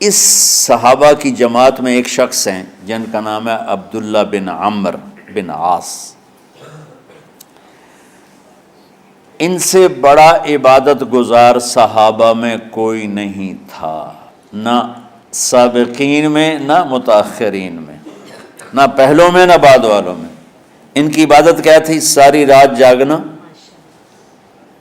اس صحابہ کی جماعت میں ایک شخص ہیں جن کا نام ہے عبداللہ بن عمر بن عاص. ان سے بڑا عبادت گزار صحابہ میں کوئی نہیں تھا، نہ سابقین میں نہ متاخرین میں، نہ پہلوں میں نہ بعد والوں میں. ان کی عبادت کیا تھی؟ ساری رات جاگنا،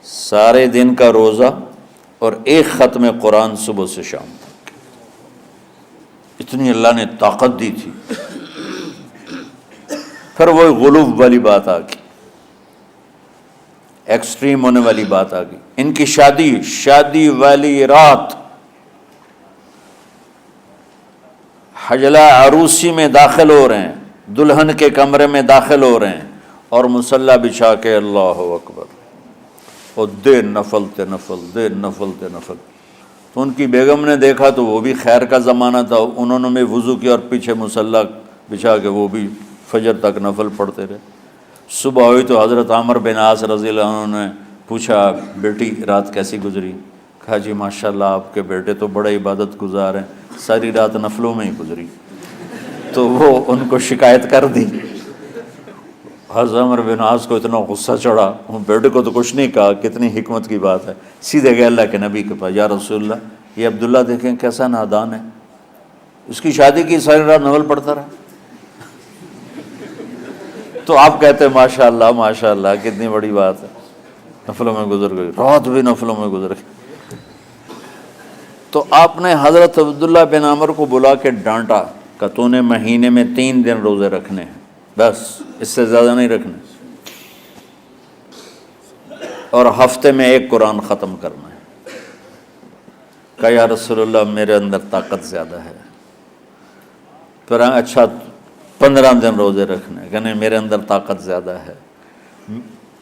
سارے دن کا روزہ، اور ایک ختم قرآن صبح سے شام تک. اتنی اللہ نے طاقت دی تھی. پھر وہ غلو والی بات آ گئی، ایکسٹریم ہونے والی بات آ گئی. ان کی شادی والی رات حجلہ عروسی میں داخل ہو رہے ہیں، دلہن کے کمرے میں داخل ہو رہے ہیں، اور مصلی بچھا کے اللہ اکبر، اور دیر نفل تے نفل. تو ان کی بیگم نے دیکھا تو وہ بھی خیر کا زمانہ تھا، انہوں نے بھی وضو کیا اور پیچھے مصلی بچھا کے وہ بھی فجر تک نفل پڑھتے رہے. صبح ہوئی تو حضرت عمر بن عاص رضی اللہ عنہ نے پوچھا بیٹی رات کیسی گزری؟ کہا جی ماشاءاللہ آپ کے بیٹے تو بڑے عبادت گزار ہیں، ساری رات نفلوں میں ہی گزری. تو وہ ان کو شکایت کر دی. حضرت عمر بن عاص کو اتنا غصہ چڑھا، بیٹے کو تو کچھ نہیں کہا، کتنی حکمت کی بات ہے. سیدھے گئے اللہ کے نبی کے پاس، یا رسول اللہ یہ عبداللہ دیکھیں کیسا نادان ہے، اس کی شادی کی ساری رات نفل پڑھتا رہا. تو آپ کہتے ہیں ماشاءاللہ کتنی بڑی بات ہے، نفلوں میں گزر گئی، رات بھی نفلوں میں گزر گئی. تو آپ نے حضرت عبداللہ بن عمر کو بلا کے ڈانٹا کہ تو نے مہینے میں 3 دن روزے رکھنے ہیں، بس اس سے زیادہ نہیں رکھنے، اور ہفتے میں 1 قرآن ختم کرنا ہے. کہا یا رسول اللہ میرے اندر طاقت زیادہ ہے. پھر اچھا 15 دن روزے رکھنے، کہ نہیں میرے اندر طاقت زیادہ ہے.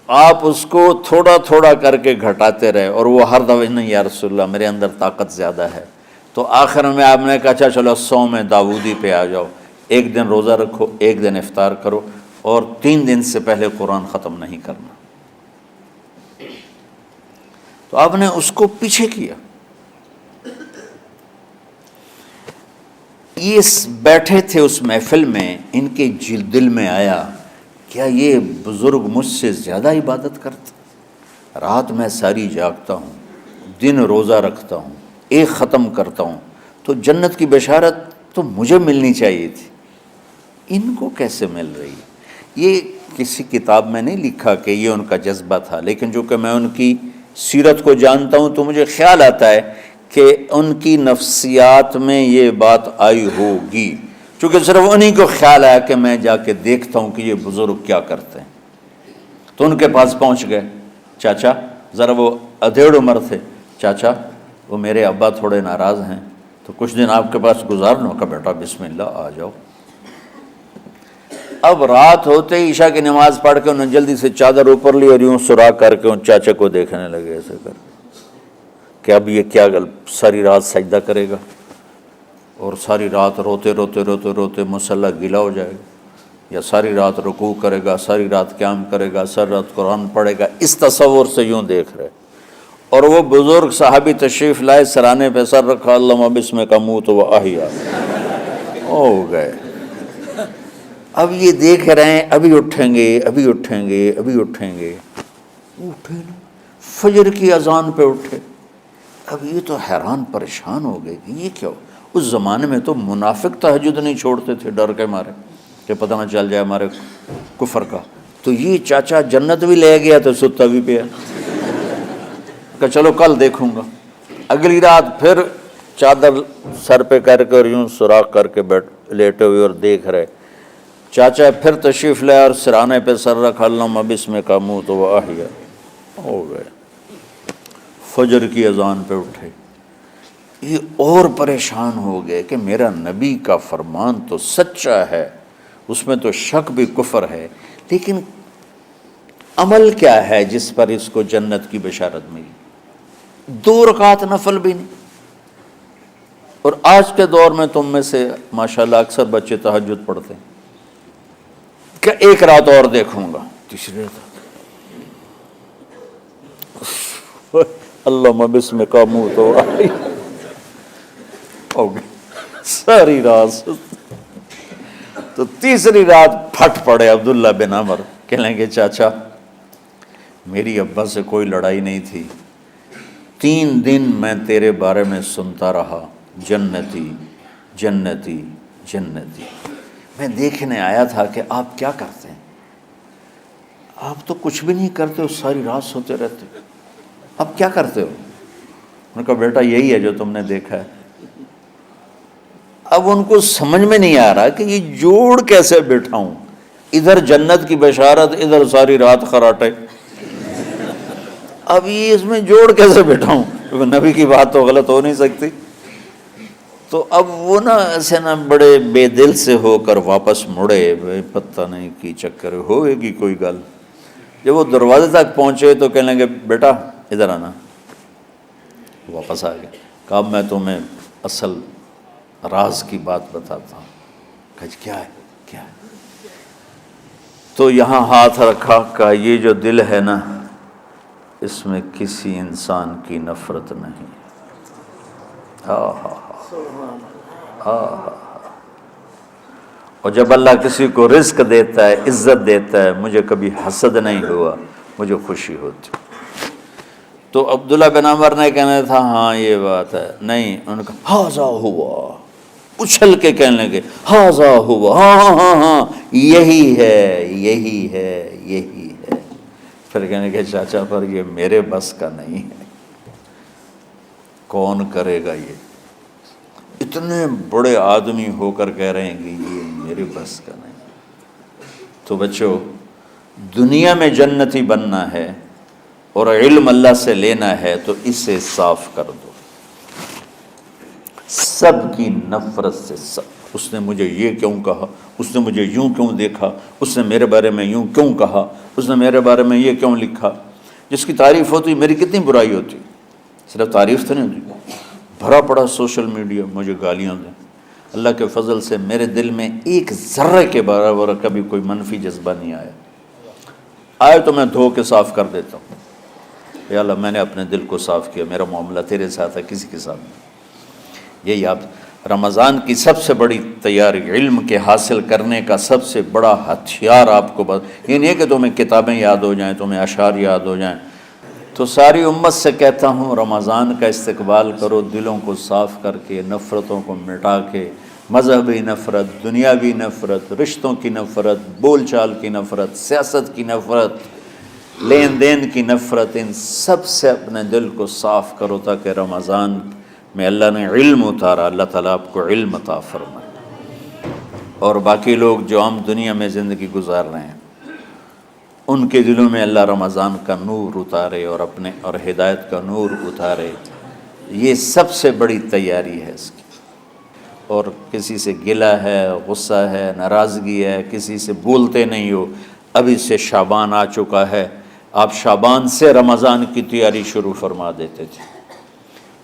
آپ اس کو تھوڑا تھوڑا کر کے گھٹاتے رہے، اور وہ ہر دفعہ نہیں یا رسول اللہ میرے اندر طاقت زیادہ ہے. تو آخر میں آپ نے کہا اچھا چلو 100 میں داؤدی پہ آ جاؤ، 1 دن روزہ رکھو، 1 دن افطار کرو، اور 3 دن سے پہلے قرآن ختم نہیں کرنا. تو آپ نے اس کو پیچھے کیا. یہ بیٹھے تھے اس محفل میں، ان کے دل میں آیا کیا یہ بزرگ مجھ سے زیادہ عبادت کرتا؟ رات میں ساری جاگتا ہوں، دن روزہ رکھتا ہوں، 1 ختم کرتا ہوں، تو جنت کی بشارت تو مجھے ملنی چاہیے تھی، ان کو کیسے مل رہی؟ یہ کسی کتاب میں نہیں لکھا کہ یہ ان کا جذبہ تھا، لیکن جو کہ میں ان کی سیرت کو جانتا ہوں تو مجھے خیال آتا ہے کہ ان کی نفسیات میں یہ بات آئی ہوگی، چونکہ صرف انہی کو خیال آیا کہ میں جا کے دیکھتا ہوں کہ یہ بزرگ کیا کرتے ہیں. تو ان کے پاس پہنچ گئے. چاچا، ذرا وہ ادھیڑ عمر تھے، چاچا وہ میرے ابا تھوڑے ناراض ہیں تو کچھ دن آپ کے پاس گزارنا کا، بیٹا بسم اللہ آ جاؤ. اب رات ہوتے ہی عشاء کی نماز پڑھ کے انہوں نے جلدی سے چادر اوپر لی اور یوں سراغ کر کے ان چاچا کو دیکھنے لگے ایسے کر کہ اب یہ کیا ساری رات سجدہ کرے گا، اور ساری رات روتے مصلی گیلا ہو جائے گا، یا ساری رات رکوع کرے گا، ساری رات قیام کرے گا، ساری رات قرآن پڑھے گا. اس تصور سے یوں دیکھ رہے. اور وہ بزرگ صحابی تشریف لائے، سرانے پہ سر رکھا، اللہم بسمک اموت و احیا، ہو گئے. اب یہ دیکھ رہے ہیں ابھی اٹھیں گے. اٹھے نا، فجر کی اذان پہ اٹھے. اب یہ تو حیران پریشان ہو گئے کہ یہ کیا ہو. اس زمانے میں تو منافق تہجد نہیں چھوڑتے تھے ڈر کے مارے کہ پتہ نہ چل جائے ہمارے کفر کا. تو یہ چاچا جنت بھی لے گیا تو ستا بھی پیا کہ چلو کل دیکھوں گا. اگلی رات پھر چادر سر پہ کر کے اور یوں سوراخ کر کے لیٹے ہوئے اور دیکھ رہے. چاچا پھر تشریف لے اور سرانے پہ سر رکھا، اللہم بسمک اموت و احیا، ہو گئے. فجر کی اذان پہ اٹھے. یہ اور پریشان ہو گئے کہ میرا نبی کا فرمان تو سچا ہے، اس میں تو شک بھی کفر ہے، لیکن عمل کیا ہے جس پر اس کو جنت کی بشارت ملی؟ 2 رکعت نفل بھی نہیں. اور آج کے دور میں تم میں سے ماشاءاللہ اکثر بچے تہجد پڑھتے ہیں کہ 1 رات اور دیکھوں گا، تیسری رات اللہم بسمک اموت و احیا. ہو گئے, ساری رات سستی. تو تیسری رات پھٹ پڑے عبداللہ بن عمر, کہنے لگے چاچا میری ابا سے کوئی لڑائی نہیں تھی, 3 دن میں تیرے بارے میں سنتا رہا, جنتی جنتی جنتی. میں دیکھنے آیا تھا کہ آپ کیا کرتے ہیں, آپ تو کچھ بھی نہیں کرتے ہو, ساری رات سوتے رہتے ہو, آپ کیا کرتے ہو؟ انہوں نے کہا بیٹا یہی ہے جو تم نے دیکھا ہے. اب ان کو سمجھ میں نہیں آ رہا کہ یہ جوڑ کیسے بٹھاؤں, ادھر جنت کی بشارت, ادھر ساری رات خراٹے, اب یہ اس میں جوڑ کیسے بٹھاؤں, کیونکہ نبی کی بات تو غلط ہو نہیں سکتی. تو اب وہ نا ایسے نا بڑے بے دل سے ہو کر واپس مڑے, پتہ نہیں کی چکر ہوئے گی کوئی گل. جب وہ دروازے تک پہنچے تو کہنے لگے بیٹا ادھر آنا. واپس آ گئے, کہا میں تمہیں اصل راز کی بات بتاتا ہوں. کہا کیا ہے کیا ہے؟ تو یہاں ہاتھ رکھا, کہا یہ جو دل ہے نا اس میں کسی انسان کی نفرت نہیں. اور جب اللہ کسی کو رزق دیتا ہے, عزت دیتا ہے, مجھے کبھی حسد نہیں ہوا, مجھے خوشی ہوتی. تو عبداللہ بن عمر نے کہنا تھا ہاں یہ بات ہے, نہیں, انہوں نے کہا ہاذا ہوا, اچھل کے کہنے لگے ہاذا ہوا, ہاں ہاں ہاں ہاں یہی ہے یہی ہے یہی ہے. پھر کہنے لگے چاچا پر یہ میرے بس کا نہیں ہے, کون کرے گا یہ؟ اتنے بڑے آدمی ہو کر کہہ رہے ہیں کہ یہ میرے بس کا نہیں. تو بچوں, دنیا میں جنتی بننا ہے اور علم اللہ سے لینا ہے تو اسے صاف کر دو, سب کی نفرت سے. سب, اس نے مجھے یہ کیوں کہا, اس نے مجھے یوں کیوں دیکھا, اس نے میرے بارے میں یوں کیوں کہا, اس نے میرے بارے میں یہ کیوں لکھا. جس کی تعریف ہوتی میری کتنی برائی ہوتی, صرف تعریف تو نہیں ہوتی, بھرا پڑا سوشل میڈیا مجھے گالیاں دیں. اللہ کے فضل سے میرے دل میں ایک ذرے کے برابر کبھی کوئی منفی جذبہ نہیں آیا. آئے تو میں دھو کے صاف کر دیتا ہوں, یا اللہ میں نے اپنے دل کو صاف کیا, میرا معاملہ تیرے ساتھ ہے, کسی کے ساتھ نہیں. یہی آپ رمضان کی سب سے بڑی تیاری, علم کے حاصل کرنے کا سب سے بڑا ہتھیار آپ کو یہ نہیں ہے کہ تمہیں کتابیں یاد ہو جائیں, تمہیں اشعار یاد ہو جائیں. تو ساری امت سے کہتا ہوں رمضان کا استقبال کرو دلوں کو صاف کر کے, نفرتوں کو مٹا کے, مذہبی نفرت, دنیاوی نفرت, رشتوں کی نفرت, بول چال کی نفرت, سیاست کی نفرت, لین دین کی نفرت, ان سب سے اپنے دل کو صاف کرو تاکہ رمضان میں اللہ نے علم اتارا, اللہ تعالیٰ آپ کو علم عطا فرمائے. اور باقی لوگ جو عام دنیا میں زندگی گزار رہے ہیں ان کے دلوں میں اللہ رمضان کا نور اتارے اور اپنے اور ہدایت کا نور اتارے. یہ سب سے بڑی تیاری ہے اس کی. اور کسی سے گلہ ہے, غصہ ہے, ناراضگی ہے, کسی سے بولتے نہیں ہو, ابھی سے شعبان آ چکا ہے, آپ شعبان سے رمضان کی تیاری شروع فرما دیتے تھے.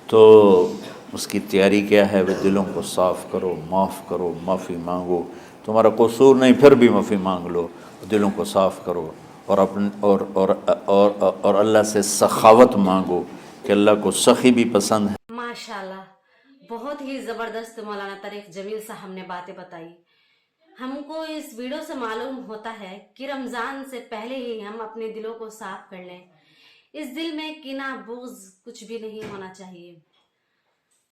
تو اس کی تیاری کیا ہے؟ وہ دلوں کو صاف کرو, معاف کرو, معافی مانگو. تمہارا قصور نہیں پھر بھی معافی مانگ لو, دلوں کو صاف کرو اور اپنے اور اللہ سے سخاوت مانگو کہ اللہ کو سخی بھی پسند ہے. ماشاءاللہ, بہت ہی زبردست مولانا طریق جمیل صاحب نے باتیں بتائی. ہم کو اس ویڈیو سے معلوم ہوتا ہے کہ رمضان سے پہلے ہی ہم اپنے دلوں کو صاف کر لیں. اس دل میں کینہ, بغض کچھ بھی نہیں ہونا چاہیے.